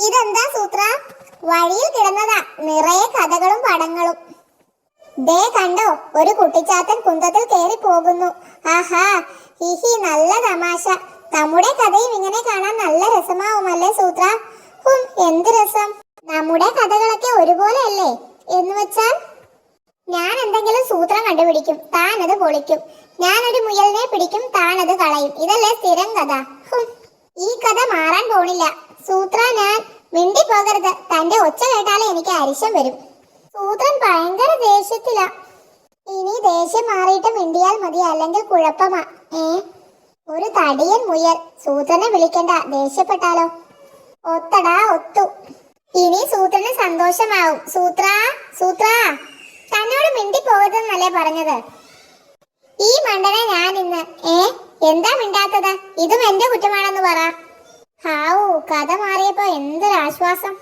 ഇതെന്താ സൂത്ര? വഴിയിൽ കിടന്നതാ നിറയെ കഥകളും പടങ്ങളും. ദേ കണ്ടോ, ഒരു കുട്ടിച്ചാത്തൻ കുന്തത്തിൽ കയറി പോകുന്നു. ആഹാ, ഹിഹി, നല്ല തമാശ. നമ്മുടെ കഥയും ഇങ്ങനെ കാണാൻ നല്ല രസമാവുമല്ലേ സൂത്ര? എന്ത് രസം! നമ്മുടെ കഥകളൊക്കെ ഒരുപോലെ അല്ലേ? എന്ന് വെച്ചാൽ ഞാൻ എന്തെങ്കിലും സൂത്രം കണ്ടുപിടിക്കും, താൻ അത് പൊളിക്കും. ഞാനൊരു മുയലിനെ പിടിക്കും, താൻ അത് കളയും. ഇതല്ലേ സ്ഥിരം കഥ? ഈ കഥ മാറാൻ പോണില്ല സൂത്ര. ഞാൻ മിണ്ടി പോകരുത്, തന്റെ ഒച്ച കേട്ടാലേ എനിക്ക് അരിശം വരും. സൂത്രൻ ഭയങ്കര ദേഷ്യത്തില. ഇനി ദേഷ്യം മാറിയിട്ട് മിണ്ടിയാൽ മതി, അല്ലെങ്കിൽ കുഴപ്പമാ. ഒരു തടിയൻ മുയൽ. സൂത്രനെ വിളിക്കണ്ട, ദേഷ്യപ്പെട്ടാലോ? ഒത്തടാ ഒത്തു. ഇനി സൂത്രന് സന്തോഷമാവും. സൂത്ര, സൂത്ര, തന്നോട് മിണ്ടി പോകരുതെന്നല്ലേ പറഞ്ഞത്? ഈ മണ്ടനെ ഞാൻ ഇന്ന് എന്താ മിണ്ടാത്തത്? ഇതും എന്റെ കുറ്റമാണെന്ന് പറ. ഹാവൂ, കഥ മാറിയപ്പോ എന്തൊരാശ്വാസം.